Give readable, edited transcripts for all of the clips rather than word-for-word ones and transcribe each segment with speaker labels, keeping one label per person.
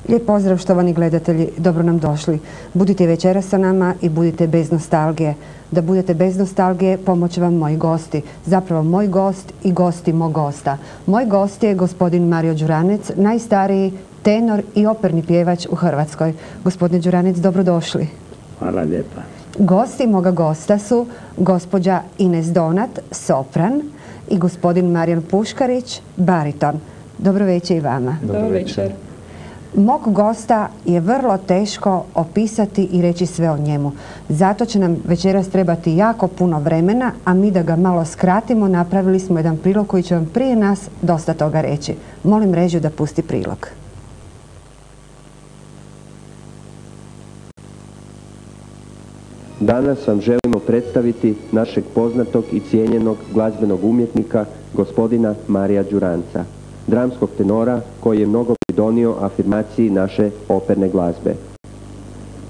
Speaker 1: Lijep pozdrav štovani gledatelji, dobro nam došli. Budite večeras sa nama i budite bez nostalgije. Da budete bez nostalgije pomoće vam moji gosti. Zapravo moj gost i gosti mog gosta. Moj gost je gospodin Mario Đuranec, najstariji tenor i operni pjevač u Hrvatskoj. Gospodine Đuranec, dobrodošli.
Speaker 2: Hvala lijepa.
Speaker 1: Gosti moga gosta su gospođa Ines Donat, sopran, i gospodin Marijan Puškarić, bariton. Dobro večer i vama.
Speaker 2: Dobro večer.
Speaker 1: Mog gosta je vrlo teško opisati i reći sve o njemu. Zato će nam večeras trebati jako puno vremena, a mi da ga malo skratimo, napravili smo jedan prilog koji će vam prije nas dosta toga reći. Molim režiju da pusti prilog.
Speaker 3: Danas vam želimo predstaviti našeg poznatog i cijenjenog glazbenog umjetnika, gospodina Marija Đuranca, dramskog tenora koji je mnogo pridonio afirmaciji naše operne glazbe.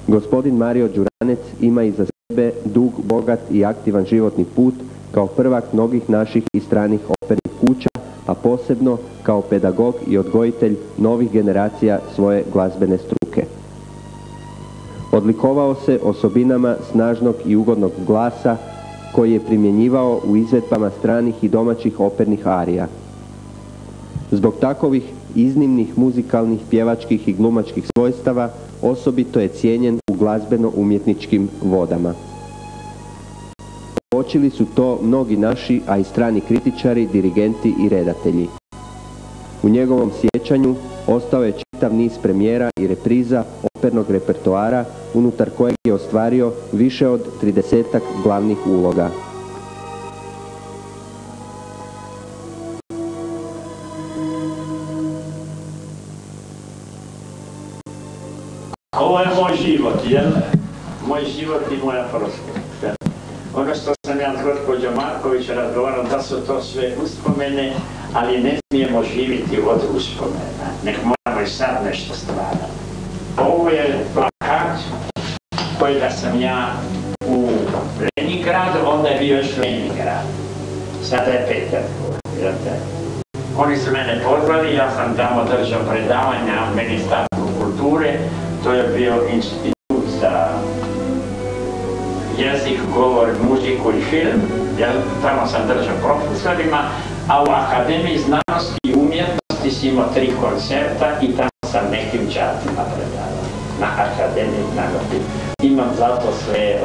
Speaker 3: Gospodin Mario Đuranec ima iza sebe dug, bogat i aktivan životni put kao prvak mnogih naših i stranih opernih kuća, a posebno kao pedagog i odgojitelj novih generacija svoje glazbene struke. Odlikovao se osobinama snažnog i ugodnog glasa koji je primjenjivao u izvedbama stranih i domaćih opernih arija. Zbog takovih iznimnih muzikalnih, pjevačkih i glumačkih svojstava osobito je cijenjen u glazbeno-umjetničkim vodama. Uočili su to mnogi naši, a i strani kritičari, dirigenti i redatelji. U njegovom sjećanju ostao je čitav niz premijera i repriza opernog repertoara unutar kojeg je ostvario više od 30-ak glavnih uloga.
Speaker 2: Ovo je moj život, jel? Moj život i moja prošlost. Ono što sam ja s gospođom Marković razgovarao, da su to sve uspomene, ali ne smijemo živjeti od uspomena. Nek moramo i sad nešto stvarati. Ovo je plakat kojega sam ja u Leningradu, onda je bio još Leningrad. Sada je Peterburg. Oni su mene pozvali, ja sam tamo držao predavanja u Ministarstvu kulture. To je bio institut za jezik, govor, muziku i film. Tamo sam držao profesorima, a u Akademiji znanosti i umjetnosti sam imao 3 koncerta i tamo sam nekim đacima predavao. Na Akademiji znanosti. Imam zato sve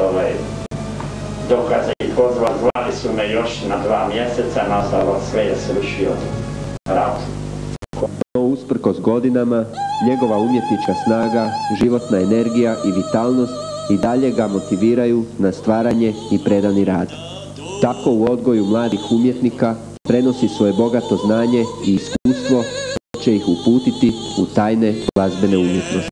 Speaker 2: dokaze i zvali su me još na 2 mjeseca, nažalost sve je srušio rad.
Speaker 3: Usprkos godinama, njegova umjetnička snaga, životna energija i vitalnost i dalje ga motiviraju na stvaranje i predani rad. Tako u odgoju mladih umjetnika prenosi svoje bogato znanje i iskustvo koje će ih uputiti u tajne glazbene umjetnosti.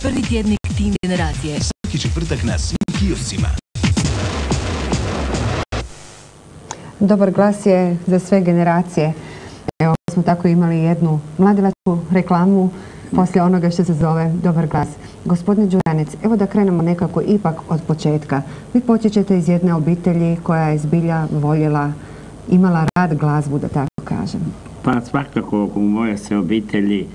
Speaker 4: Prvi tjednik Teen generacije.
Speaker 5: Svaki četvrtak na svim kioscima.
Speaker 1: Dobar glas je za sve generacije. Evo smo tako imali jednu mladilačku reklamu poslije onoga što se zove Dobar glas. Gospodine Đuranec, evo da krenemo nekako ipak od početka. Vi počećete iz jedne obitelji koja je zbilja voljela, imala rad glazbu, da tako kažem.
Speaker 2: Pa svakako u mojoj se obitelji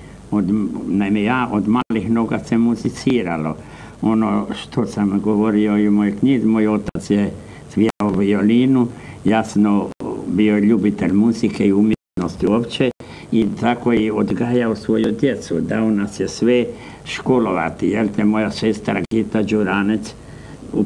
Speaker 2: naime ja od malih noga se muziciralo. Ono što sam govorio i u mojoj knjizi, moj otac je svirao violinu, jasno bio ljubitelj muzike i umjetnosti uopće i tako je odgajao svoju djecu, dao nas je sve školovati. Jel te moja sestra Gita Đuranec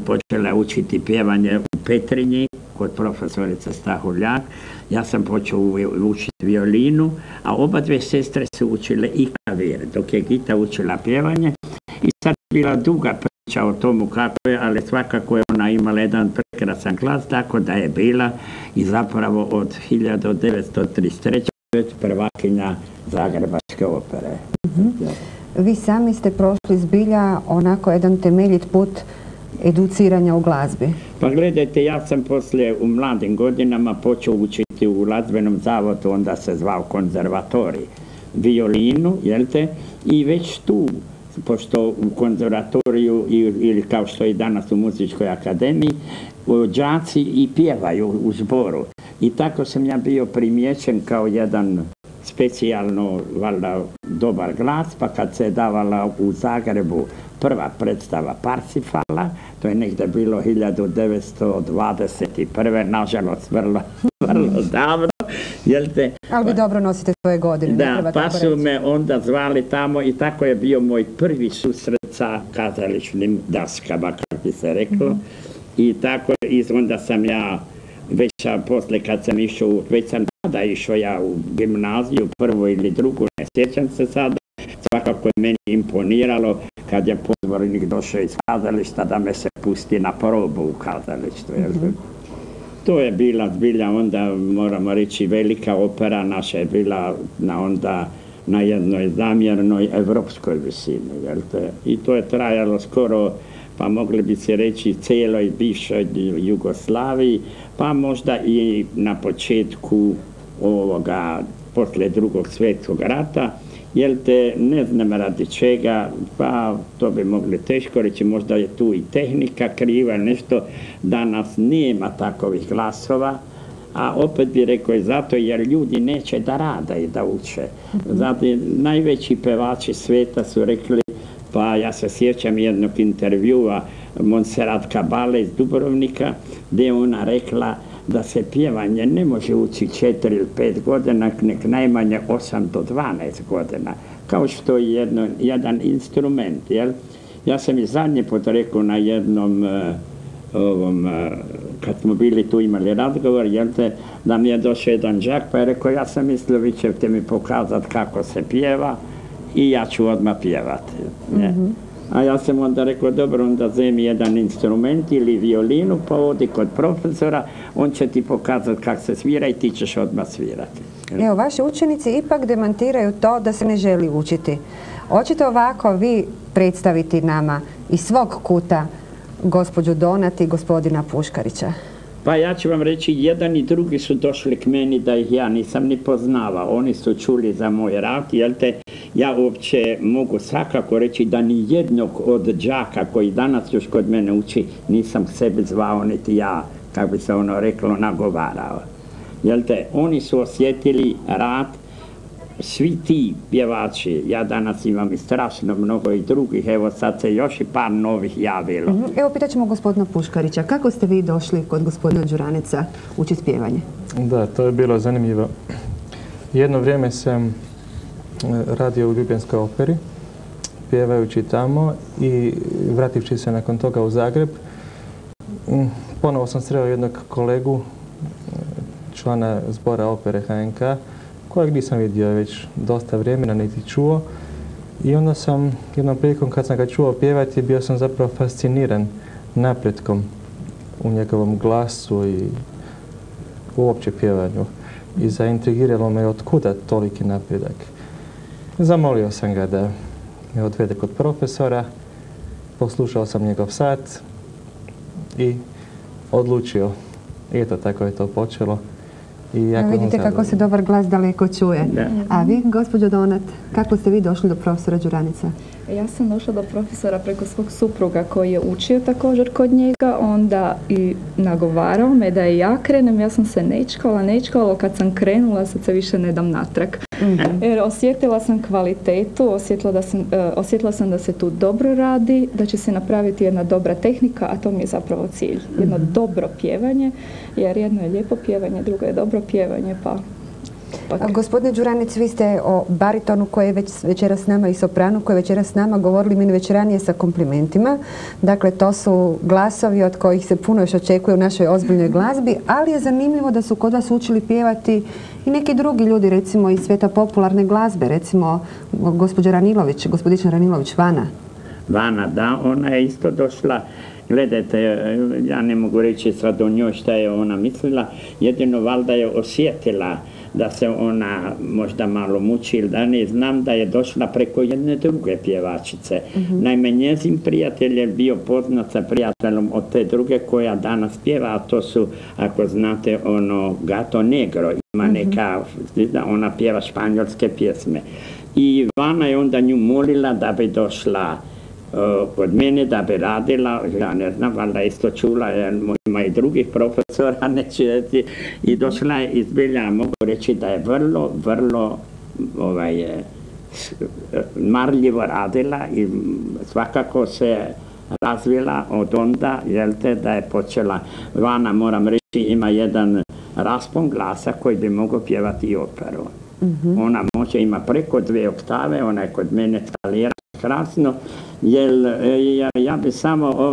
Speaker 2: počela učiti pjevanje u Petrinji kod profesorice Stahuljak. Ja sam počeo učiti violinu, a oba dve sestre su učile i klavir, dok je Gita učila pjevanje. I sad je bila duga priča o tomu kako je, ali svakako je ona imala jedan prekrasan glas, tako da je bila i zapravo od 1933. već prvakinja Zagrebačke opere.
Speaker 1: Vi sami ste prošli zbilja onako jedan temeljit put educiranja u glazbi.
Speaker 2: Pa gledajte, ja sam poslije u mladim godinama počeo učiti u glazbenom zavodu, onda se zvao konzervatorij, violinu, jel te, i već tu, pošto u konzervatoriju ili kao što je danas u muzičkoj akademiji, đaci i pjevaju u zboru. I tako sam ja bio primijećen kao jedan specijalno, valjda, dobar glas, pa kad se je davala u Zagrebu prva predstava Parsifala, to je negdje bilo 1921. nažalost vrlo davno, jel te?
Speaker 1: Ali vi dobro nosite svoje godine.
Speaker 2: Da, pa su me onda zvali tamo i tako je bio moj prvi susret sa kazališnim daskama, kako bi se reklo. I tako, onda sam ja, već poslije kad sam išao, već sam tada išao ja u gimnaziju, prvu ili drugu, ne sjećam se sada, svakako je meni imponiralo kad je pozvornik došao iz kazališta da me se pusti na probu u kazalištu. To je bila zbilja onda, moramo reći, velika opera naša je bila na jednoj zamjernoj evropskoj visini. I to je trajalo skoro, pa mogli bi se reći, cijeloj bivšoj Jugoslaviji, pa možda i na početku ovoga, poslije Drugog svjetskog rata, jel te, ne znam radi čega, pa to bi mogli teško reći, možda je tu i tehnika kriva, nešto, danas nema takovih glasova, a opet bi rekao i zato jer ljudi neće da rade i da uče. Zato najveći pevači svijeta su rekli, pa ja se sjećam jednog intervjua Montserrat Cabale iz Dubrovnika, gdje je ona rekla da se pjevanje ne može ući 4 ili 5 godina, nek najmanje 8 do 12 godina, kao što je jedan instrument. Jel? Ja sam i zadnji put rekao na jednom, kad smo bili tu imali razgovor, jel te, da mi je došao jedan đak, pa je rekao, ja sam mislio, vi ćete mi pokazati kako se pjeva i ja ću odmah pjevati. A ja sam onda rekao, dobro, onda zemi jedan instrument ili violinu, pa odi kod profesora, on će ti pokazati kako se svira i ti ćeš odmah svirati.
Speaker 1: Evo, vaši učenici ipak demantiraju to da se ne želi učiti. Hoćete ovako vi predstaviti nama iz svog kuta gospođu Donat i gospodina Puškarića?
Speaker 2: Pa ja ću vam reći, jedan i drugi su došli k meni da ih ja nisam ni poznavao. Oni su čuli za moj rad, jel te, ja uopće mogu svakako reći da ni jednog od đaka koji danas još kod mene uči nisam k sebi zvao, niti ja, kako bi se ono reklo, nagovarao. Jel te, oni su osjetili rad, svi ti pjevači, ja danas imam i strašno mnogo i drugih, evo sad se još i par novih javilo.
Speaker 1: Evo, pitat ćemo gospodina Puškarića, kako ste vi došli kod gospodina Đuraneca učiti pjevanje?
Speaker 6: Da, to je bilo zanimljivo. Jedno vrijeme sam radio u Ljubljanskoj operi, pjevajući tamo i vrativši se nakon toga u Zagreb, ponovo sam sreo jednog kolegu, člana zbora opere HNK, kojeg nisam vidio već dosta vremena, niti čuo. I onda sam, jednom prilikom kad sam ga čuo pjevati, bio sam zapravo fasciniran napretkom u njegovom glasu i uopće pjevanju. I zaintrigiralo me otkuda toliki napredak. Zamolio sam ga da me odvede kod profesora, poslušao sam njegov sat i odlučio. I eto, tako je to počelo.
Speaker 1: Vidite kako se dobar glas daleko čuje. A vi, gospođo Donat, kako ste vi došli do profesora Đuraneca?
Speaker 7: Ja sam došla do profesora preko svog supruga koji je učio također kod njega, onda i nagovarao me da i ja krenem. Ja sam se nečkala, kad sam krenula, sad se više ne dam natrag. Jer osjetila sam kvalitetu, osjetila sam da se tu dobro radi, da će se napraviti jedna dobra tehnika, a to mi je zapravo cilj. Jedno dobro pjevanje, jer jedno je lijepo pjevanje, drugo je dobro pjevanje, pa...
Speaker 1: Gospodine Đuranić, vi ste o baritonu koji je večeras s nama i sopranu koji je večeras s nama govorili meni već ranije sa komplimentima. Dakle, to su glasovi od kojih se puno još očekuje u našoj ozbiljnoj glazbi, ali je zanimljivo da su kod vas učili pjevati i neki drugi ljudi, recimo iz svijeta popularne glazbe, recimo gospođa Ranilović, gospodična Ranilović, Vana.
Speaker 2: Vana, da, ona je isto došla. Gledajte, ja ne mogu reći sad o njoj šta je ona mislila, jedino valjda je osjetila da se ona možda malo muči ili da ne znam da je došla preko jedne druge pjevačice. Naime, njezin prijatelj je bio poznat sa prijateljom od te druge koja danas pjeva, a to su, ako znate, ono Gato Negro, ima neka, ona pjeva španjolske pjesme. I Vana je onda nju molila da bi došla kod mene, da bi radila, ja ne znam, valjda isto čula, ima i drugih profesora, neću reći, i došla je izbilja, mogu reći da je vrlo marljivo radila i svakako se razvila od onda, jelte, da je počela. Vana, moram reći, ima jedan raspon glasa koji bi mogao pjevati i operu. Ona može, ima preko 2 oktave, ona je kod mene talira krasno, jer ja bi samo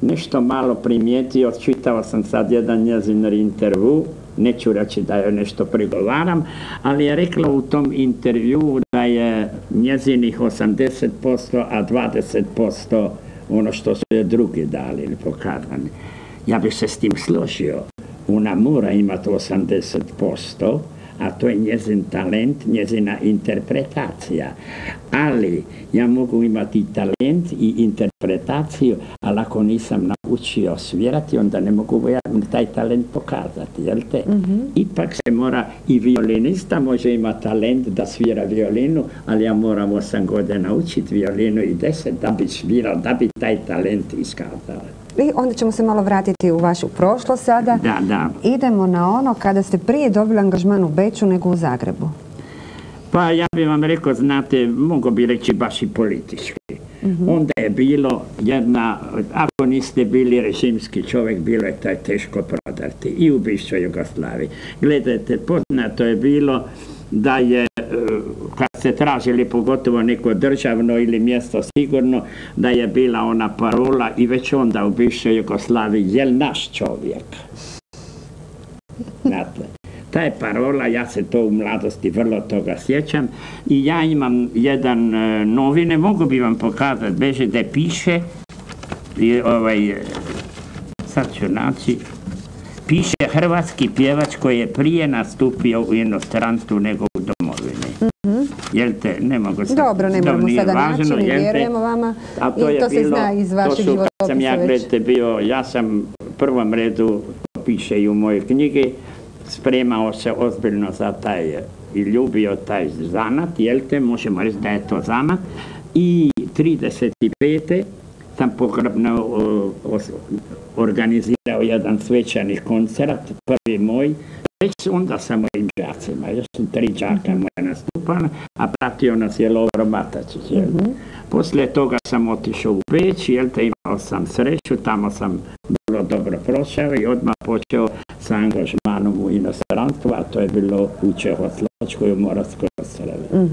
Speaker 2: nešto malo primijetio, čitao sam sad jedan njezin intervju, neću reći da joj nešto prigovaram, ali je rekla u tom intervju da je njezinih 80%, a 20% ono što su je drugi dali ili pokazani. Ja bih se s tim složio. Ona mora imati 80%, a to je njezin talent, njezina interpretacija. Ali ja mogu imati talent i interpretaciju, ali ako nisam naučio svirati, onda ne mogu taj talent pokazati, jel te? Ipak se mora, i violinista može imati talent da svira violinu, ali ja moram 8 godina učiti violinu i 10 da bi svirao, da bi taj talent iskazao.
Speaker 1: I onda ćemo se malo vratiti u vašu prošlost sada.
Speaker 2: Da.
Speaker 1: Idemo na ono kada ste prije dobili angažman u Beču nego u Zagrebu.
Speaker 2: Pa ja bih vam rekao, znate, mogu bi reći baš i politički. Onda je bilo jedna, ako niste bili režimski čovjek, bilo je taj teško prodati i u bivšoj Jugoslaviji. Gledajte, poznato je bilo da je, kad ste tražili pogotovo neko državno ili mjesto sigurno, da je bila ona parola i već onda u bivšoj Jugoslaviji, jel naš čovjek? Znate, ta je parola, ja se to u mladosti vrlo toga sjećam i ja imam jedan novine, mogu bi vam pokazati, beže da piše, sad ću naći, piše hrvatski pjevač koji je prije nastupio u inostranstvu nego u domovini. Jel te, ne mogu se...
Speaker 1: Dobro, ne moramo sada naći, mi vjerujemo vama i to se zna iz vašeg životopisa već.
Speaker 2: Ja sam u prvom redu, piše i u mojoj knjigi, spremao se ozbiljno za taj i ljubio taj zanat, jel te, možemo reći da je to zanat. I 35. sam pogrebno organizirao jedan svečani koncert, prvi moj, već onda sa mojim đacima, još su 3 đaka moja nastupala, a pratio nas je Lovro Matačić. Poslije toga sam otišao u Beč, jel te, imao sam sreću, tamo sam vrlo dobro prošao i odmah počeo sa angažmanom u inostranstvu, a to je bilo u Čehoslovačkoj, u Moravskoj Ostrovi.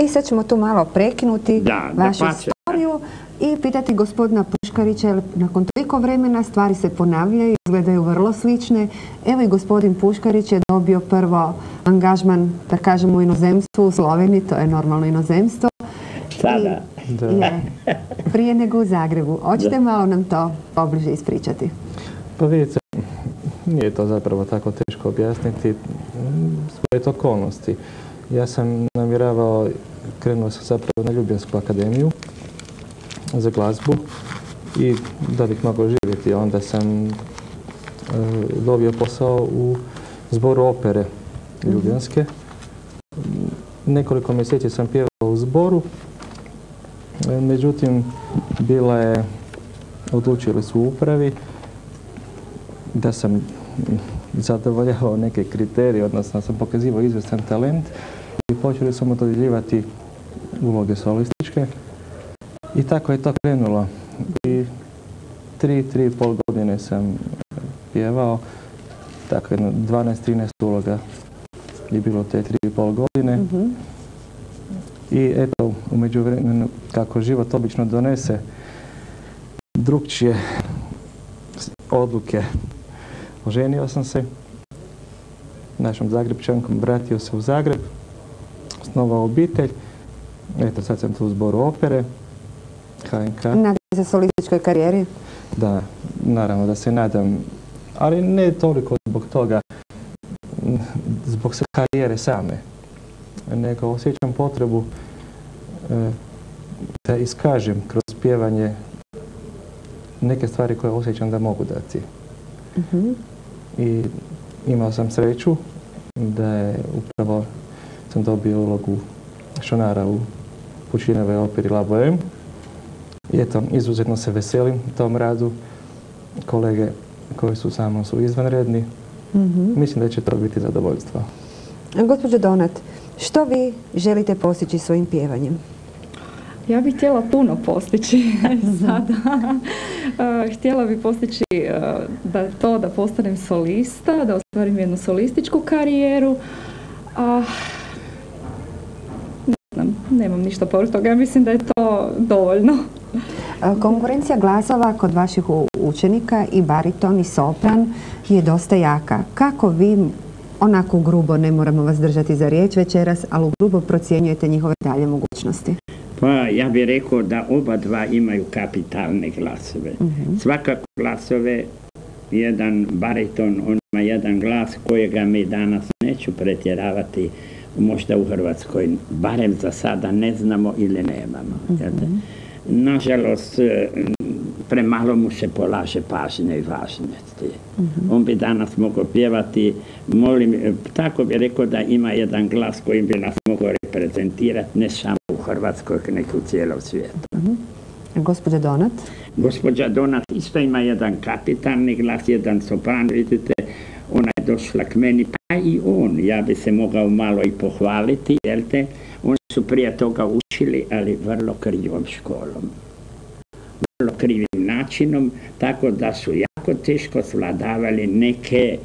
Speaker 1: I sad ćemo tu malo prekinuti vašu istoriju i pitati gospodina Puškarića, jer nakon toliko vremena stvari se ponavljaju, izgledaju vrlo slične. Evo i gospodin Puškarić je dobio prvo angažman, da kažemo, u inozemstvu, u Sloveniji, to je normalno inozemstvo.
Speaker 2: Sada.
Speaker 1: Prije nego u Zagrebu. Hoćete malo nam to pobliže ispričati?
Speaker 6: Pa vidite, nije to zapravo tako teško objasniti. Svoje okolnosti. Ja sam namjeravao, krenuo sam zapravo na Ljubljansku akademiju za glazbu i da bih mogao živjeti, onda sam dobio posao u zboru opere Ljubljanske. Nekoliko mjeseci sam pjevao u zboru, međutim, odlučili su u upravi da sam zadovoljavao neke kriterije, odnosno sam pokazivao izvrstan talent i počeli smo dodjeljivati uloge solističke. I tako je to krenulo. I 3,5 godine sam pjevao. Tako jedno 12-13 uloga je bilo te 3,5 godine. I eto, u međuvremenu, kako život obično donese, drukčije odluke. Oženio sam se našom Zagrebčankom, vratio se u Zagreb, osnovao obitelj. Eto, sad sam tu u zboru opere, HNK.
Speaker 1: Nadam se solističkoj karijeri?
Speaker 6: Da, naravno da se nadam, ali ne toliko zbog toga, zbog karijere same, nego osjećam potrebu da iskažem kroz pjevanje neke stvari koje osjećam da mogu dati. I imao sam sreću da je upravo sam dobio ulogu Šonara u Pučinove operi La Bohème. I eto, izuzetno se veselim tom radu. Kolege koji su sa mnom su izvanredni. Mislim da će to biti zadovoljstvo.
Speaker 1: Gospođo Donat, što vi želite postići svojim pjevanjem?
Speaker 7: Ja bih htjela puno postići sada. Htjela bih postići da postanem solista, da ostvarim jednu solističku karijeru. Ne znam, nemam ništa povrh toga. Ja mislim da je to dovoljno.
Speaker 1: Konkurencija glasova kod vaših učenika i bariton i sopran je dosta jaka. Kako vi, onako grubo, ne moramo vas držati za riječ večeras, ali grubo procjenjujete njihove dalje mogućnosti?
Speaker 2: Pa ja bih rekao da oba dva imaju kapitalne glasove. Svakako glasove, jedan bariton, on ima jedan glas kojega mi danas neću pretjeravati, možda u Hrvatskoj, barem za sada ne znamo ili nemamo. Nažalost, premalo mu se polaže pažnje i važnosti. On bi danas mogao pjevati, tako bi rekao da ima jedan glas kojim bi nas mogao reprezentirati ne samo u Hrvatskoj, nego u cijelom svijetu.
Speaker 1: Gospođa Donat?
Speaker 2: Gospođa Donat isto ima jedan kapitalni glas, jedan sopran, vidite, ona je došla k meni, pa i on, ja bi se mogao malo i pohvaliti, jel te? Oni su prije toga učili, ali vrlo krivom školom. Vrlo krivim načinom, tako da su jako teško svladavali neke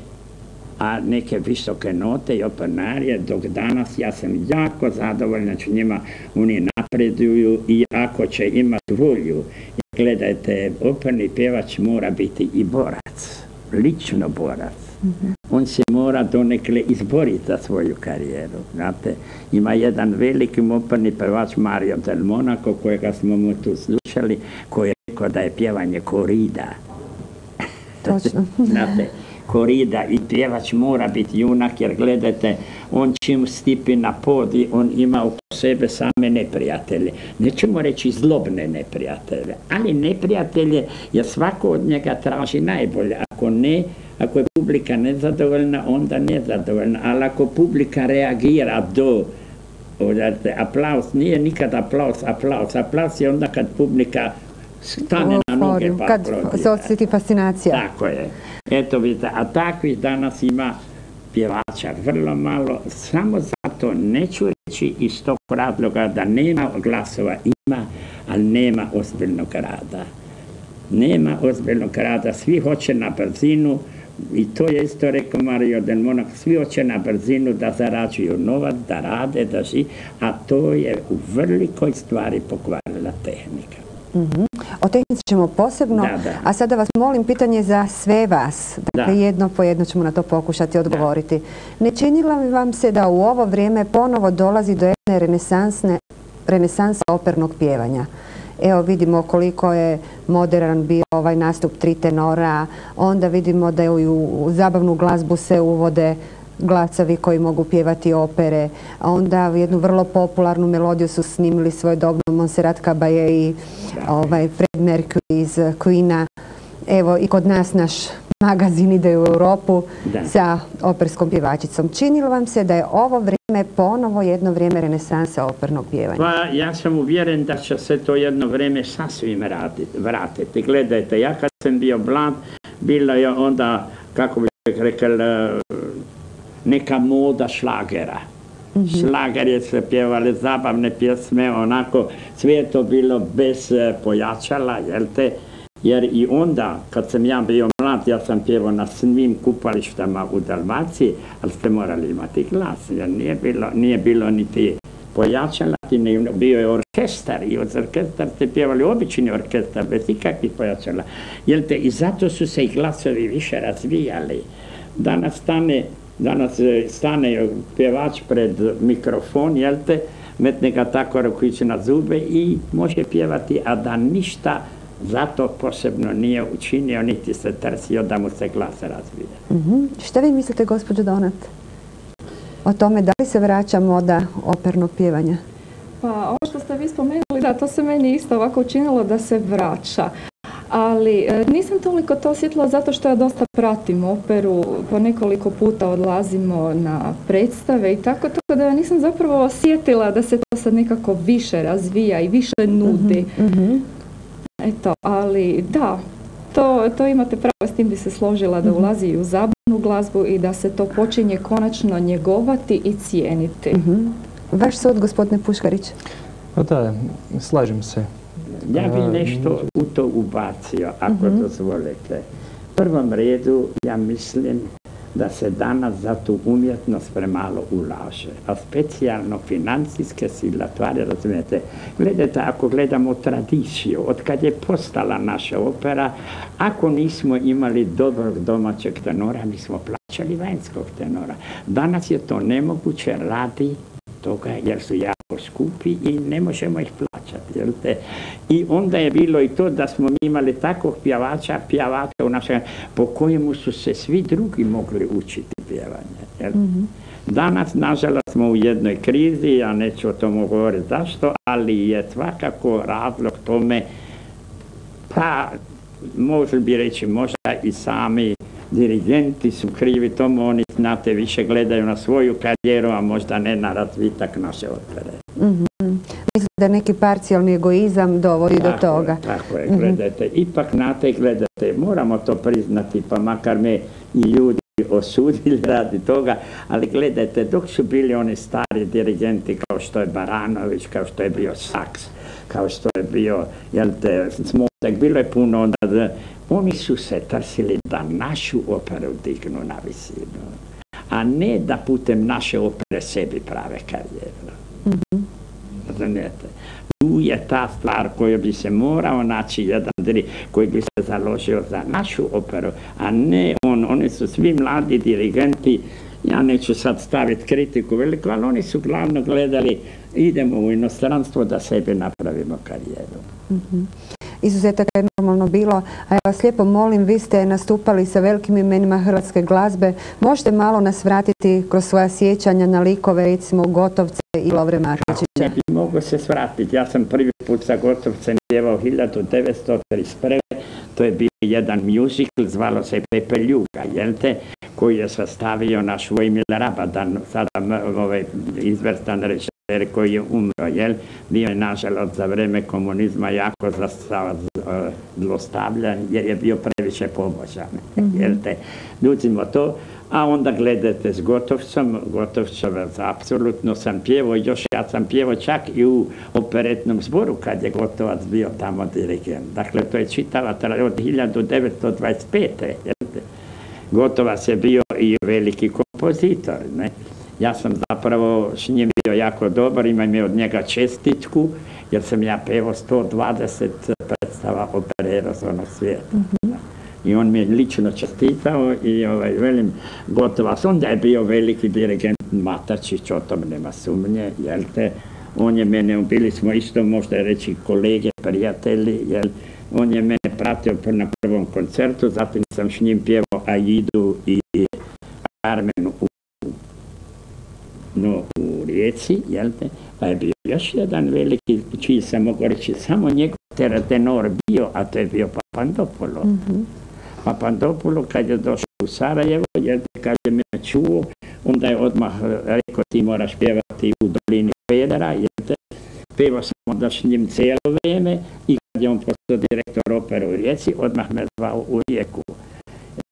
Speaker 2: visoke note i operarije, dok danas ja sam jako zadovoljna što njima oni napreduju i ako će imati volju. Gledajte, operni pjevač mora biti i borac, lično borac. On se mora donekle izboriti za svoju karijeru. Znate, ima jedan veliki operni pjevač Mario del Monaco, kojega smo mu tu slušali, koji je rekao da je pjevanje korida.
Speaker 1: Točno.
Speaker 2: Znate, korida i pjevač mora biti junak, jer gledajte, on čim stipi na podij, on ima oko sebe same neprijatelje. Nećemo reći zlobne neprijatelje, ali neprijatelje, jer svako od njega traži najbolje. Ako je publika nezadovoljna, onda nezadovoljna, ali ako publika reagira aplauz, nije nikad aplauz je onda kad publika stane na noge pa aplaudira.
Speaker 1: Kad se osjeti fascinacija.
Speaker 2: Tako je. Eto vidite, a takvih danas ima pjevača vrlo malo, samo zato neću reći iz tog razloga da nema glasova, ima, ali nema ozbiljnog rada. Nema ozbiljnog rada, svi hoće na brzinu, i to je isto rekao Mario del Monaco, svi hoće na brzinu da zarađuju novac, da rade, da žive, a to je u velikoj stvari pokvarila tehnika.
Speaker 1: O tehnici ćemo posebno, a sada vas molim pitanje za sve vas. Dakle, jedno po jedno ćemo na to pokušati odgovoriti. Ne činila li vam se da u ovo vrijeme ponovo dolazi do jedne renesansa opernog pjevanja? Evo vidimo koliko je modern bio ovaj nastup 3 tenora, onda vidimo da u zabavnu glazbu se uvode glasovi koji mogu pjevati opere, a onda jednu vrlo popularnu melodiju su snimili svojedobno Montserrat Caballé i Fred Mercury iz Queena. Evo i kod nas naš magazin ide u Europu sa operskom pjevačicom. Činilo vam se da je ovo vrijeme ponovo jedno vrijeme renesansa opernog pjevanja? Pa
Speaker 2: ja sam uvjeren da će se to jedno vrijeme sasvim vratiti. Gledajte, ja kad sam bio mlad, bilo je onda, kako bih rekao, neka moda šlagera. šlagere se pjevali, zabavne pjesme, onako, sve je to bilo bez pojačala, jel te? Jer i onda, kad sam ja bio mlad, ja sam pjevao na svim kupalištama u Dalmaciji, ali ste morali imati glas, jer nije bilo niti pojačala, bio je orkestar i od orkestra ste pjevali obični orkestar, bez ikakvih pojačala. Jel te? I zato su se i glasovi više razvijali. Danas stane pjevač pred mikrofon, jel te, metne ga tako rukići na zube i može pjevati, a da ništa zato posebno nije učinio, niti se trsio da mu se glas razvije.
Speaker 1: Šta vi mislite, gospođo Donat, o tome da li se vraća moda opernog pjevanja?
Speaker 7: Pa ovo što ste vi spomenuli, da, to se meni isto ovako učinilo da se vraća. Ali nisam toliko to osjetila zato što ja dosta pratim operu, po nekoliko puta odlazimo na predstave i tako da ja nisam zapravo osjetila da se to sad nekako više razvija i više nudi. Eto, ali da, to imate pravo, s tim bi se složila da ulazi i u zabavnu glazbu i da se to počinje konačno njegovati i cijeniti.
Speaker 1: Vaš sud, gospodine Puškarić?
Speaker 6: Pa da, slažem se.
Speaker 2: Ja bih nešto u to ubacio, ako dozvolite. U prvom redu ja mislim da se danas za tu umjetnost premalo ulaže, a specijalno financijske sile, razumijete. Gledajte, ako gledamo tradiciju, od kad je postala naša opera, ako nismo imali dobrog domaćeg tenora, mi smo plaćali vanjskog tenora. Danas je to nemoguće radi toga jer su jako skupi i ne možemo ih plaćati. I onda je bilo i to da smo mi imali takvog pjevača u našem, po kojemu su se svi drugi mogli učiti pjevanje. Danas, nažalost, smo u jednoj krizi, ja neću o tomu govoriti zašto, ali je svakako razlog tome, pa možda bi reći možda i sami dirigenti su krivi tomu, oni znate više gledaju na svoju karijeru, a možda ne na razvitak naše opere.
Speaker 1: Mislim da neki parcijalni egoizam dovodi do toga.
Speaker 2: Tako je, gledajte. Ipak znate, gledajte, moramo to priznati, pa makar me i ljudi osudili radi toga, ali gledajte, dok su bili oni stari dirigenti kao što je Baranović, kao što je bio Saks, kao što je bio Smotek, bilo je puno onda, oni su se trsili da našu operu dignu na visinu, a ne da putem naše opere sebi prave karijeru. Razumijete? Tu je ta stvar koju bi se morao naći jedan koji bi se založio za našu operu, a ne oni su svi mladi dirigenti, ja neću sad staviti kritiku veliku, ali oni su glavno gledali, idemo u inostranstvo da sebi napravimo karijeru.
Speaker 1: Izuzetaka je normalno bilo, a ja vas lijepo molim, vi ste nastupali sa velikim imenima hrvatske glazbe, možete malo nas vratiti kroz svoja sjećanja na likove, recimo Gotovce i Lovre Markovića?
Speaker 2: Ne bi mogo se svratiti, ja sam prvi put sa Gotovcem pjevao 1931. To je bio jedan muzikl, zvalo se Pepe Ljuga, koji je sastavio naš Vojmil Rabadan, sada izvrstan režiser koji je umro, bio je nažalost za vrijeme komunizma jako zlostavljan jer je bio previše pobožan, Ljudimo to, a onda gledajte s Gotovcem, apsolutno sam pjevao, ja sam pjevao čak i u operetnom zboru kad je Gotovac bio tamo dirigent. Dakle, to je čitava od 1925. Gotovac je bio i veliki kompozitor, Ja sam zapravo s njim bio jako dobar, imam je od njega čestitku, jer sam ja pevao 120 predstava opere Rozvojnog svijeta. I on mi je lično čestitao i velim Gotovac, onda je bio veliki dirigent Matačić, o tom nema sumnje, on je mene, bili smo isto možda reći kolege, prijatelji, on je mene pratio na prvom koncertu, zatim sam s njim pjevao Aidu i Carmen u Rijeci, pa je bio još jedan veliki, čiji sam mogu reći, samo njegov tenor bio, a to je bio Papandopulo. Papandopulo kad je došao u Sarajevo, kad je me čuo, onda je odmah rekao ti moraš pjevati u Dolini Pedera, pevao sam onda s njim cijelo vrijeme i kad je on postao direktor opere u Rijeci, odmah me zvao u Rijeku.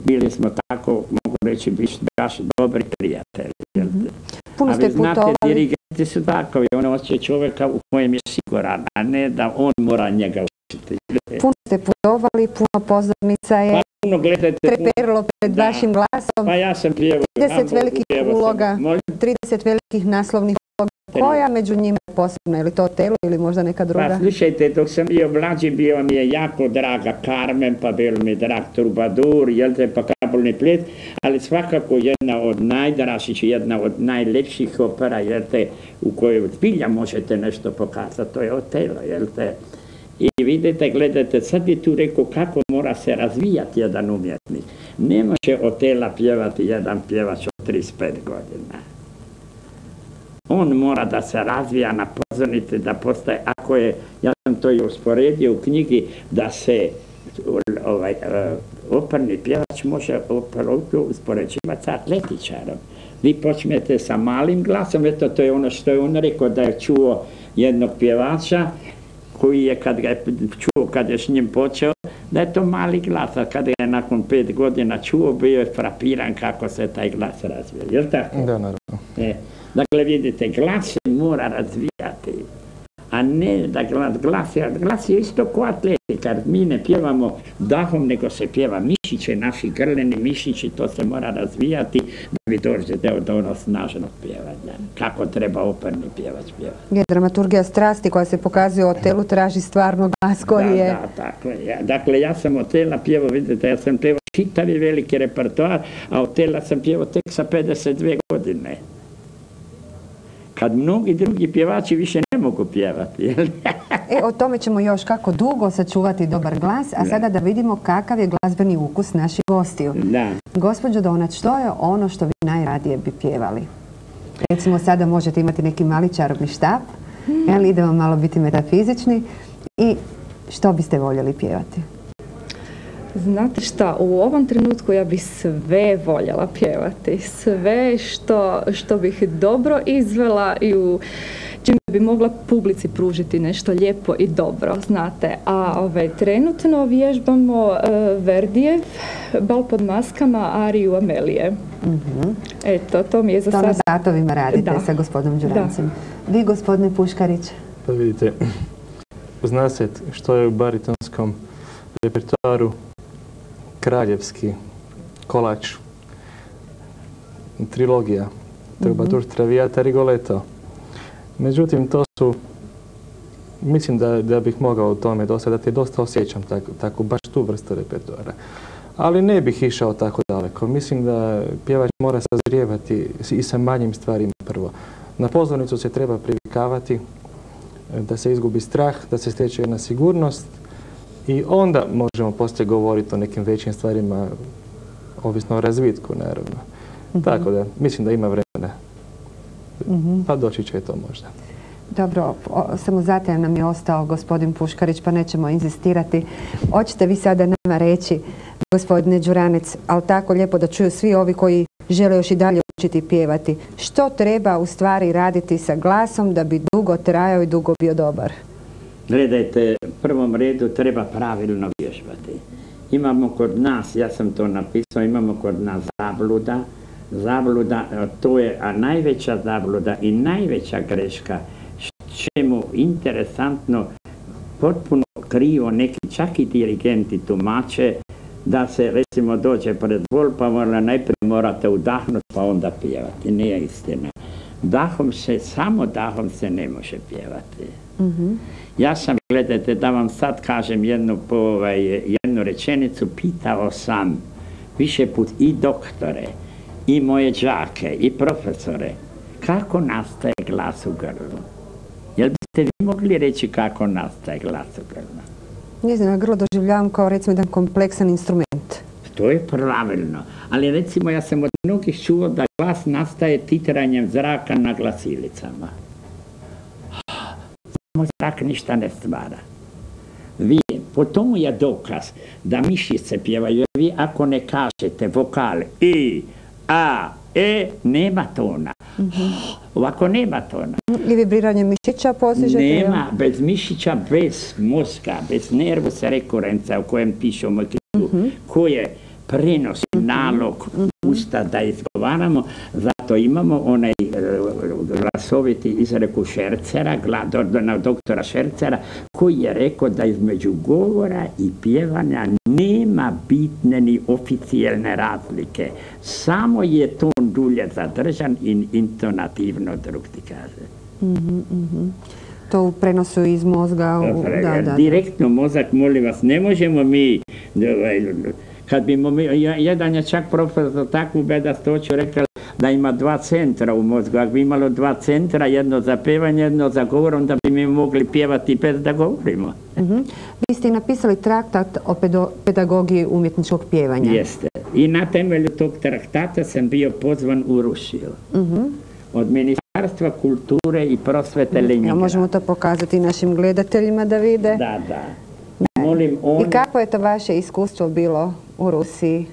Speaker 2: Bili smo tako, mogu reći, baš dobri prijatelji.
Speaker 1: Puno ste
Speaker 2: znate,
Speaker 1: putovali.
Speaker 2: dirigenti su takovi, on hoće čovjeka u kojem je siguran, a ne da on mora njega učiti.
Speaker 1: Puno ste putovali, puno pozornica je
Speaker 2: Puno gledajte,
Speaker 1: treperilo pred vašim glasom.
Speaker 2: pa ja sam pjevao.
Speaker 1: 30 velikih uloga, 30 velikih naslovnih uloga. Koja među njima je posebna? Je li to Otelo ili možda neka druga?
Speaker 2: Pa slušajte, dok sam bio mlađi, bio mi je jako draga Carmen, pa bio mi je drag Troubadour, jel te, pa Kabulni plet, ali svakako jedna od najdražih, jedna od najlepših opera, jel te, u kojoj zbilja možete nešto pokazati, to je Otelo, jel te. I vidite, gledajte, sad bi tu rekao kako mora se razvijati jedan umjetnik. Ne može Otela pjevati jedan pjevač od 35 godina. On mora da se razvija na pozornici, da postaje, ako je, ja sam to i usporedio u knjigi, da se operni pjevač može uspoređivati sa atletičarom. Vi počnete sa malim glasom, eto to je ono što je on rekao, da je čuo jednog pjevača koji je, kad ga je čuo, kad je s njim počeo, da je to mali glas, a kada je nakon 5 godina čuo, bio je frapiran kako se taj glas razvija. Jel tako?
Speaker 6: Da, naravno.
Speaker 2: Dakle, vidite, glas se mora razvijati, a ne da glas je isto ko atletika. Mi ne pjevamo dahom, nego se pjeva mišiće, naši grleni mišići, to se mora razvijati da vi dođete do onog snažnog pjevanja. Kako treba operni pjevač pjevati.
Speaker 1: Je dramaturgija strasti koja se pokazuje u Otelu traži stvarno glas koji je...
Speaker 2: Da, tako je. Dakle, ja sam Otela pjevao, vidite, ja sam pjevao čitavi veliki repertoar, a Otela sam pjevao tek sa 52 godine. Kad mnogi drugi pjevači više ne mogu pjevati.
Speaker 1: O tome ćemo još kako dugo sačuvati dobar glas, a sada da vidimo kakav je glazbeni ukus naših gostiju.
Speaker 2: Da.
Speaker 1: Gospođo Donac, što je ono što vi najradije bi pjevali? Recimo sada možete imati neki mali čarobni štap, ali idemo malo biti metafizični. I što biste voljeli pjevati?
Speaker 7: Znate šta, u ovom trenutku ja bih sve voljela pjevati. Sve što bih dobro izvela i u čime bi mogla publici pružiti nešto lijepo i dobro, znate. A trenutno vježbamo Verdijev Bal pod maskama, ariju Amelije. Eto, to mi je za sad...
Speaker 1: To na satovima radite sa gospodinom Đurancem. Vi, gospodine Puškarić?
Speaker 6: Pa vidite, zna se što je u baritonskom repertoaru kraljevski kolač, trilogija, Troubadour, Traviata, Rigoletto. Međutim, to su, mislim da bih mogao u tome dosadati, dosta osjećam tako, baš tu vrstu repertoara. Ali ne bih išao tako daleko. Mislim da pjevač mora sazrijevati i sa manjim stvarima prvo. Na pozornicu se treba privikavati, da se izgubi strah, da se steče jedna sigurnost, i onda možemo poslije govoriti o nekim većim stvarima, ovisno o razvitku, naravno. Tako da, mislim da ima vremena. Pa doći će to možda.
Speaker 1: Dobro, samo zatajan nam je ostao gospodin Puškarić, pa nećemo inzistirati. Hoćete vi sada nama reći, gospodine Đuranec, ali tako lijepo da čuju svi ovi koji žele još i dalje učiti pjevati, što treba u stvari raditi sa glasom da bi dugo trajao i dugo bio dobar?
Speaker 2: Gledajte, u prvom redu treba pravilno vježbati. Imamo kod nas, ja sam to napisao, imamo kod nas zabluda, to je najveća zabluda i najveća greška, čemu interesantno, potpuno krivo neki čak i dirigenti tumače, da se recimo dođe pred vol, pa najprije morate udahnuti pa onda pjevati. Nije istina. Samo dahom se ne može pjevati. Ja sam, gledajte, da vam sad kažem jednu rečenicu, pitao sam više put i doktore, i moje đake, i profesore, kako nastaje glas u grlu? Jel biste vi mogli reći kako nastaje glas u grlu?
Speaker 1: Ne znam, grlo doživljavam kao recimo jedan kompleksan instrument.
Speaker 2: To je pravilno, ali recimo ja sam od mnogih čuo da glas nastaje titranjem zraka na glasilicama. Samo zrak ništa ne stvara. Po tomu je dokaz da mišice pjevaju. Vi ako ne kažete vokal i, a, e, nema tona. Ovako nema tona.
Speaker 1: I vibriranje mišića postižete?
Speaker 2: Nema, bez mišića, bez mozga, bez nervusa rekurenca u kojem piše u moj knjigu, koje prenosi nalog usta da izgovaramo, zato imamo onaj glasoviti izreku Šercera, doktora Šercera, koji je rekao da između govora i pjevanja nema bitne ni oficijelne razlike. Samo je ton dulje zadržan i intonativno drugti kaže.
Speaker 1: To u prenosu iz mozga.
Speaker 2: Direktno mozak, molim vas, ne možemo mi, kad bi jedan je čak profesor takvu bedastoću rekao da ima 2 centra u mozgu. Ako bi imalo 2 centra, jedno za pjevanje, jedno za govor, onda bi mi mogli pjevati bez da govorimo.
Speaker 1: Vi ste napisali traktat o pedagogiji umjetničkog pjevanja.
Speaker 2: Jeste. I na temelju tog traktata sam bio pozvan u Rusiju. Od Ministarstva kulture i prosvete Leningrada.
Speaker 1: Možemo to pokazati našim gledateljima da vide.
Speaker 2: Da.
Speaker 1: I kako je to vaše iskustvo bilo u Rusiji?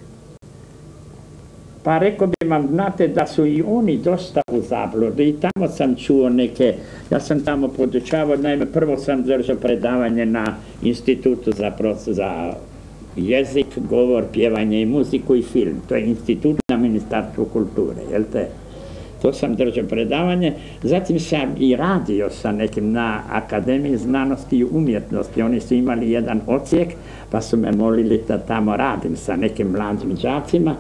Speaker 2: Pa rekao bi vam, znate da su i oni dosta u zabludi i tamo sam čuo neke, ja sam tamo podučavao, naime prvo sam držao predavanje na Institutu za jezik, govor, pjevanje i muziku i film. To je institut na Ministarstvu kulture, jel te? To sam držao predavanje. Zatim sam i radio sa nekim na Akademiji znanosti i umjetnosti. Oni su imali jedan odsjek, pa su me molili da tamo radim sa nekim mladim đacima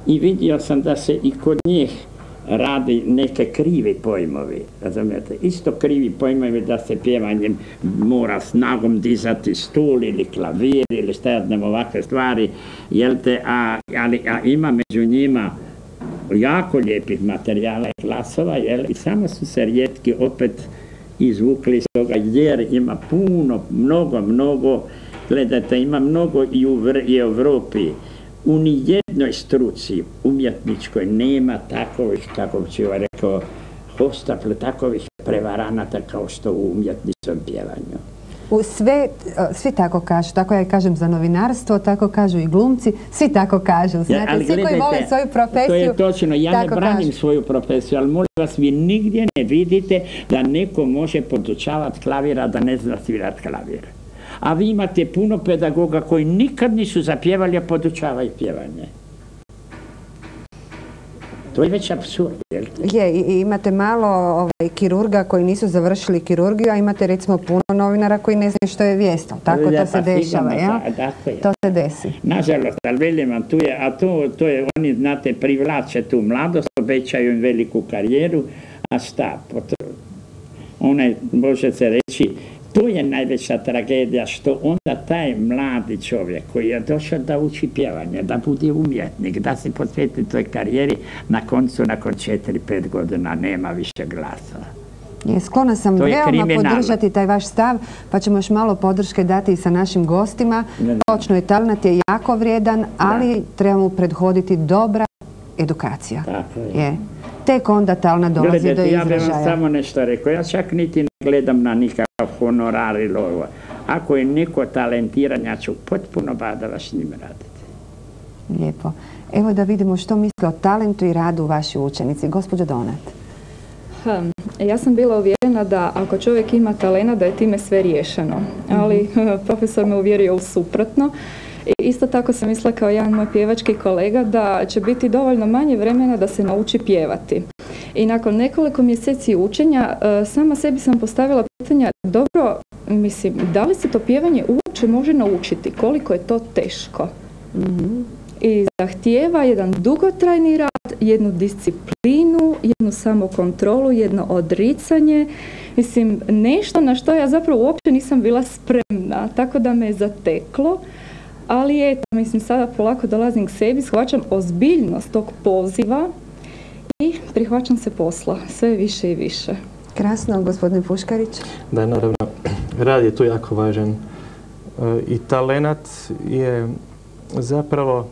Speaker 2: i vidio sam da se i kod njih radi neke krivi pojmovi, razumijete? Isto krivi pojmovi da se pjevanjem mora snagom dizati stul ili klavir ili šta ja znam ovakve stvari, jel te, a ima među njima jako lijepih materijala i glasova, jel, i samo su se rijetki opet izvukli iz toga, jer ima puno, mnogo, gledajte, ima mnogo i u Europi. U nijednoj struci umjetničkoj nema takovih, kako bi ću rekao, hostapl, takovih prevaranata kao što u umjetničkom pjevanju.
Speaker 1: Svi tako kažu, tako ja kažem za novinarstvo, tako kažu i glumci, svi tako kažu. Znate, svi koji vole svoju profesiju,
Speaker 2: to je točno, ja ne branim svoju profesiju, ali molim vas, vi nigdje ne vidite da neko može podučavati klavira, da ne zna svirati klavir. A vi imate puno pedagoga koji nikad nisu zapjevali, a podučavaju pjevanje. To je već apsurd, jel?
Speaker 1: I imate malo kirurga koji nisu završili kirurgiju, a imate recimo puno novinara koji ne znaju što je vijest. Tako to se dešava, jel? To se desi.
Speaker 2: Nažalost, ali velim vam, to je, oni, znate, privlače tu mladost, obećaju im veliku karijeru, a šta? Onaj, može se reći, to je najveća tragedija, što onda taj mladi čovjek koji je došao da uči pjevanje, da bude umjetnik, da se posveti toj karijeri, na koncu, nakon 4-5 godina nema više glasa.
Speaker 1: Sklona sam veoma podržati taj vaš stav, pa ćemo još malo podrške dati i sa našim gostima. Točno je, talent je jako vrijedan, ali treba mu prethoditi dobra edukacija.
Speaker 2: Tako je.
Speaker 1: Tek onda talent dolazi do izražaja.
Speaker 2: Ja bih vam samo nešto rekao, ja čak niti ne gledam na nikakav honorar ili ovo. Ako je neko talentiran, ja ću potpuno badava s njim raditi.
Speaker 1: Lijepo. Evo da vidimo što misle o talentu i radu vaši učenici. Gospođo Donat.
Speaker 7: Ja sam bila uvjerena da ako čovjek ima talenta da je time sve riješeno, ali profesor me uvjerio u suprotno. Isto tako sam mislila kao jedan moj pjevački kolega da će biti dovoljno manje vremena da se nauči pjevati. I nakon nekoliko mjeseci učenja sama sebi sam postavila pitanja, dobro, mislim, da li se to pjevanje uopće može naučiti, koliko je to teško. I zahtijeva jedan dugotrajni rad, jednu disciplinu, jednu samokontrolu, jedno odricanje. Mislim, nešto na što ja zapravo uopće nisam bila spremna, tako da me je zateklo. Ali eto, mislim, sada polako dolazim k sebi, shvaćam ozbiljnost tog poziva i prihvaćam se posla, sve više i više.
Speaker 1: Krasno, gospodine Puškarić.
Speaker 6: Da, naravno, rad je tu jako važan. I talenat je zapravo,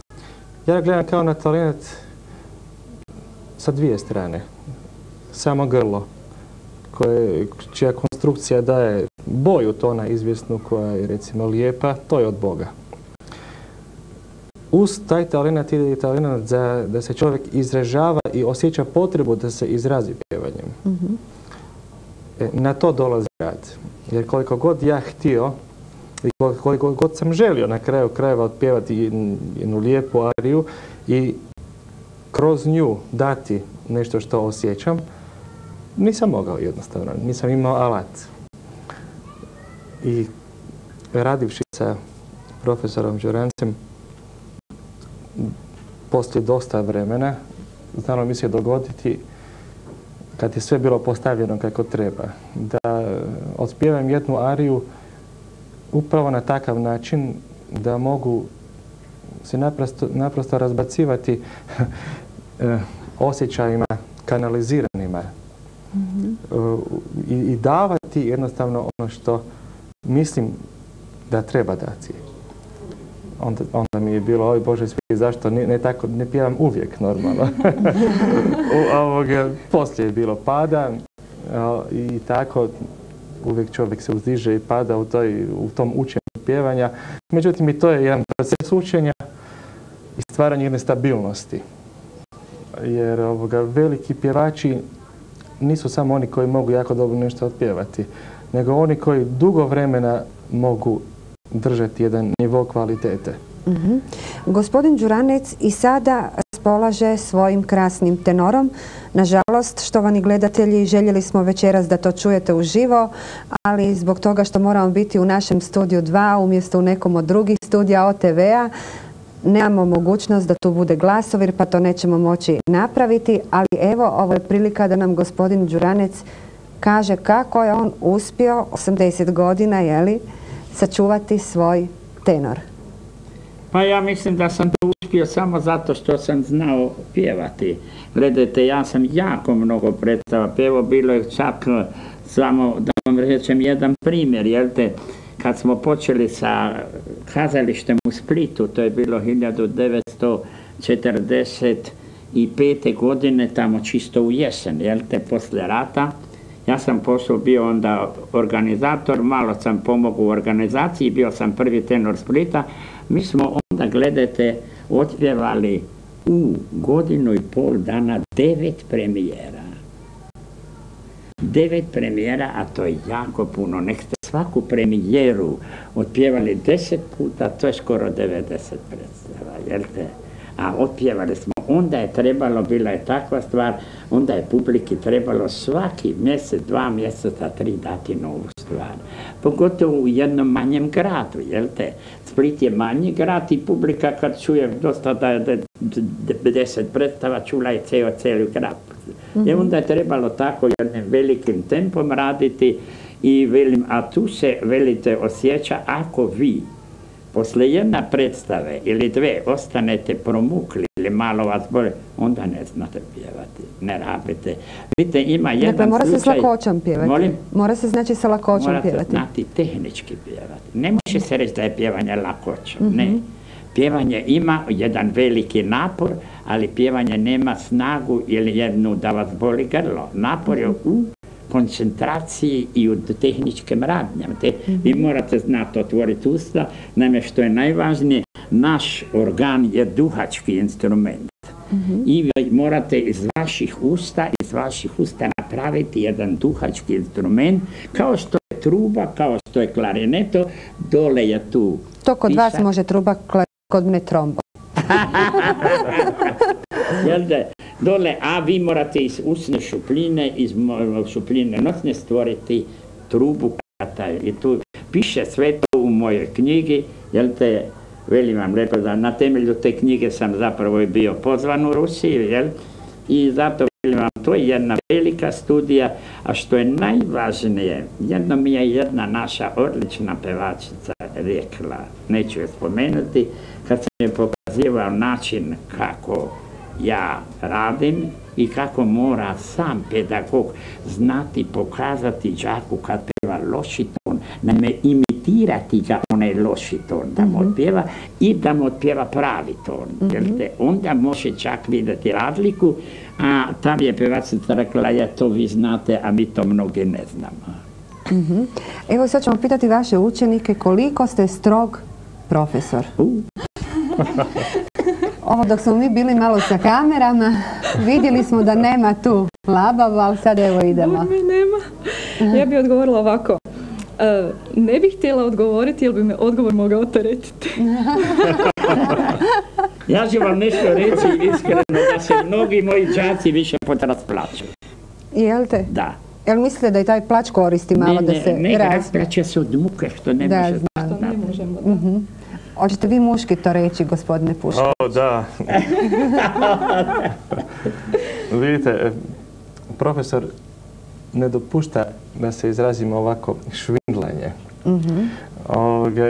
Speaker 6: ja gledam kao na talenat sa dvije strane. Samo grlo, čija konstrukcija daje boju tona izvjesnu koja je recimo lijepa, to je od Boga. Uz taj talenat ide i talenat da se čovjek izražava i osjeća potrebu da se izrazi pjevanjem. Na to dolazi rad. Jer koliko god ja htio i koliko god sam želio na kraju krajeva otpjevati jednu lijepu ariju i kroz nju dati nešto što osjećam, nisam mogao jednostavno, nisam imao alat. I radivši sa profesorom Đurancem, poslije dosta vremena, znalo mi se dogoditi, kad je sve bilo postavljeno kako treba, da otpjevam jednu ariju upravo na takav način da mogu se naprosto razbacivati osjećajima kanaliziranima i davati jednostavno ono što mislim da treba dati. Onda mi je bilo, oj Bože svi, zašto ne pjevam uvijek normalno. Poslije je bilo pada i tako uvijek čovjek se uzdiže i pada u tom učenju pjevanja. Međutim, i to je jedan proces učenja i stvaranje jedne stabilnosti. Jer veliki pjevači nisu samo oni koji mogu jako dobro nešto otpjevati, nego oni koji dugo vremena mogu držati jedan nivo kvalitete.
Speaker 1: Gospodin Đuranec i sada raspolaže svojim krasnim tenorom. Nažalost, štovani gledatelji, željeli smo večeras da to čujete uživo, ali zbog toga što moramo biti u našem studiju 2 umjesto u nekom od drugih studija OTV-a, nemamo mogućnost da tu bude glasovir, pa to nećemo moći napraviti, ali evo, ovo je prilika da nam gospodin Đuranec kaže kako je on uspio 80 godina, sačuvati svoj tenor.
Speaker 2: Pa ja mislim da sam to uspio samo zato što sam znao pjevati. Gledajte, ja sam jako mnogo predstava pjevao, bilo je čak samo, da vam rečem jedan primjer, jelte, kad smo počeli sa kazalištem u Splitu, to je bilo 1945. godine, tamo čisto u jesen, jelte, poslije rata. Ja sam bio onda organizator, malo sam pomogao u organizaciji, bio sam prvi tenor Splita. Mi smo onda, gledajte, otpjevali u godinu i pol dana 9 premijera. 9 premijera, a to je jako puno. Nek ste svaku premijeru otpjevali 10 puta, to je skoro 90 predstava, jel te? A otpjevali smo, onda je trebalo, bila je takva stvar, onda je publiki trebalo svaki mjesec, 2 mjeseca, 3 dati novu stvar. Pogotovo u jednom manjem gradu, jel te? Split je manji grad i publika kad čuje dosta da je 50 predstava, čula je cijeli grad. I onda je trebalo tako jednim velikim tempom raditi i velim, a tu se, velite, osjeća ako vi posle jedna predstave ili 2 ostanete promukli ili malo vas boli, onda ne znate pjevati, ne rabite. Vidite, ima jedan slučaj...
Speaker 1: Mora se s lakoćom pjevati.
Speaker 2: Molim?
Speaker 1: Mora se znači sa lakoćom pjevati.
Speaker 2: Morate znati tehnički pjevati. Ne može se reći da je pjevanje lakoćom, ne. Pjevanje ima jedan veliki napor, ali pjevanje nema snagu ili jednu da vas boli grlo. Napor je u koncentraciji i u tehničkim radnjama. Vi morate znati otvoriti usta, naime što je najvažnije, naš organ je duhački instrument. I vi morate iz vaših usta napraviti jedan duhački instrument, kao što je truba, kao što je klarineto, dole je tu.
Speaker 1: To kod vas može truba, kod mene trombo.
Speaker 2: Dole, a vi morate iz usne šupljine, iz šupljine nosne stvoriti trubu. I tu piše sve to u mojoj knjigi, jel te, velim vam lepo da na temelju te knjige sam zapravo bio pozvan u Rusiju, jel? I zato velim vam, to je jedna velika studija, a što je najvažnije, jedno mi je jedna naša odlična pevačica rekla, neću je spomenuti, kad sam je pokazivao način kako ja radim i kako mora sam pedagog znati pokazati đaku kad peva loši ton, da me imitirati ga onaj loši ton, da mu otpjeva i da mu otpjeva pravi ton. Onda može čak vidjeti razliku, a tam je pevačica rekla, ja to vi znate, a mi to mnogi ne znamo.
Speaker 1: Evo sad ćemo pitati vaše učenike koliko ste strog profesor. Ovo dok smo mi bili malo sa kamerama, vidjeli smo da nema tu labava, ali sad evo idemo.
Speaker 7: Nema. Ja bih odgovorila ovako. Ne bih htjela odgovoriti jer bi me odgovor mogao teretiti.
Speaker 2: Ja ću vam nešto reći iskreno, da se mnogi moji đaci više puta rasplaćaju.
Speaker 1: Jel te?
Speaker 2: Da.
Speaker 1: Jel mislite da i taj plač koristi malo da se
Speaker 2: Ne, rasplaće se od muke, što ne može.
Speaker 7: Što ne možemo, da.
Speaker 1: Hoćete vi muški to reći, gospodine Pušković?
Speaker 6: O, da. Vidite, profesor ne dopušta da se izrazimo ovako švindlanje.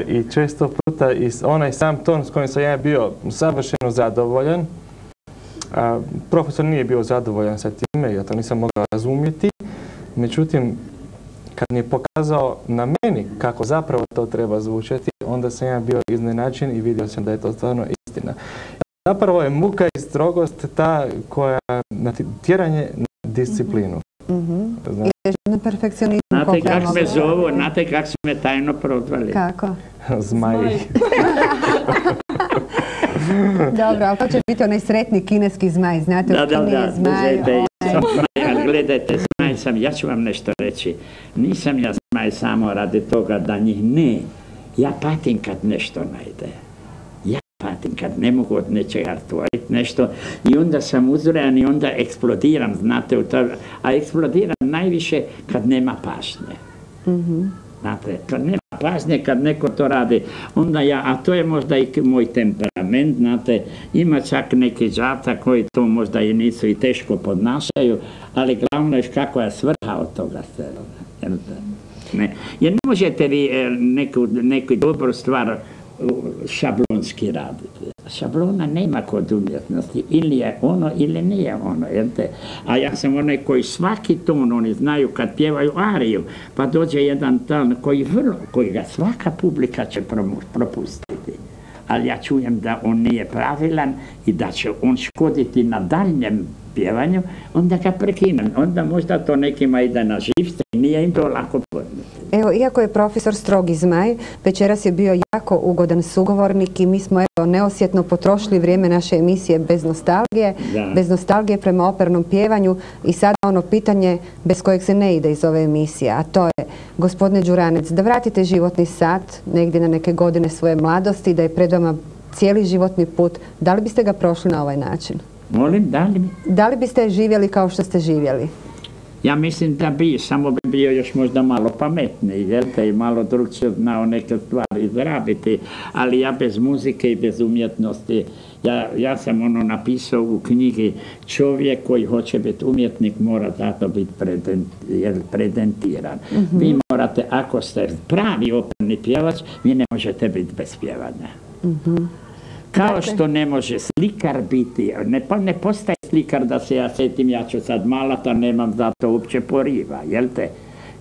Speaker 6: I često puta onaj sam ton s kojim sam ja bio savršeno zadovoljan, profesor nije bio zadovoljan sa time, ja to nisam mogao razumjeti. Međutim, kad mi je pokazao na meni kako zapravo to treba zvučati, onda sam ja bio iznenađen i vidio sam da je to stvarno istina. Zapravo je muka i strogost ta koja tjeranje na disciplinu.
Speaker 1: Na perfekcionizmu.
Speaker 2: Znate kako me zovu, znate kako su me tajno prozvali?
Speaker 1: Kako?
Speaker 6: Zmaji.
Speaker 1: Dobro, ali to će biti onaj sretni kineski zmaj, znate, to nije zmaj.
Speaker 2: Gledajte, zmaj sam, ja ću vam nešto reći. Nisam ja zmaj samo radi toga da njih ne. Ja patim kad nešto najde. Ja patim kad ne mogu od nečega stvoriti nešto i onda sam uzrojan i onda eksplodiram, znate, a eksplodiram najviše kad nema pažnje. Znate, kad nema pažnje, kad neko to radi, onda ja, a to je možda i moj temperament, znate, ima čak neki đaca koji to možda i nisu i teško podnašaju, ali glavno je kakva je svrha od toga svega. Jer ne možete vi neku dobru stvar šablonski raditi. Šablona nema kod umjetnosti. Ili je ono ili nije ono. A ja sam onaj koji svaki ton, oni znaju kad pjevaju ariju, pa dođe jedan ton koji ga svaka publika će propustiti. Ali ja čujem da on nije pravilan i da će on škoditi na daljnjem pjevanju, onda ga prekinem. Onda možda to nekima ide na živce i nije im to lako podnijeti.
Speaker 1: Evo, iako je profesor strogi zmaj, večeras je bio jako ugodan sugovornik i mi smo neosjetno potrošili vrijeme naše emisije bez nostalgije prema opernom pjevanju i sada ono pitanje bez kojeg se ne ide iz ove emisije, a to je, gospodine Đuranec, da vratite životni sat negdje na neke godine svoje mladosti, da je pred vama cijeli životni put, da li biste ga prošli na ovaj način?
Speaker 2: Molim, da li?
Speaker 1: Da li biste živjeli kao što ste živjeli?
Speaker 2: Ja mislim da bi, samo bi bio još možda malo pametniji, i malo drugčije znao neke stvari izrabiti, ali ja bez muzike i bez umjetnosti, ja sam ono napisao u knjigi, čovjek koji hoće biti umjetnik mora zato biti predentiran. Vi morate, ako ste pravi operni pjevač, vi ne možete biti bez pjevanja. Kao što ne može slikar biti, ne postaje slikar da se ja sjetim, ja ću sad malat, a nemam za to uopće poriva, jel te?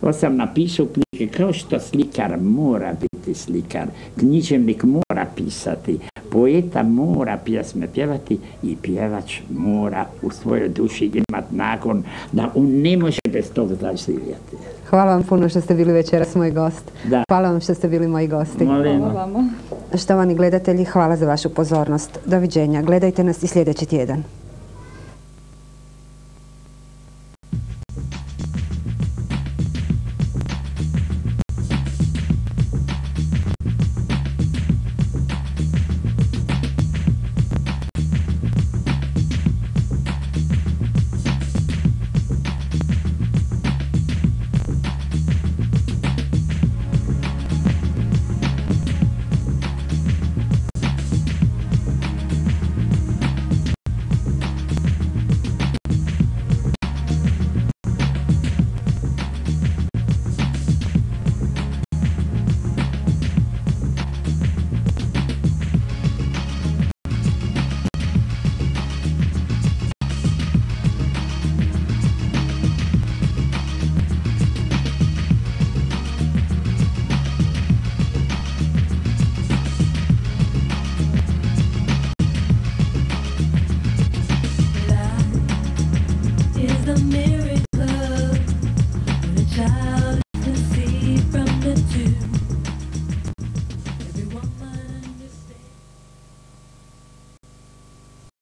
Speaker 2: Ovo sam napisao u knjige, kao što slikar mora biti slikar, književnik mora pisati, poeta mora pjesme pjevati i pjevač mora u svojoj duši imati nagon da on ne može bez toga zaživjeti.
Speaker 1: Hvala vam puno što ste bili večeras moj gost. Hvala vam što ste bili moji gosti.
Speaker 7: Hvala vama.
Speaker 1: Štovani gledatelji, hvala za vašu pozornost. Doviđenja. Gledajte nas i sljedeći tjedan.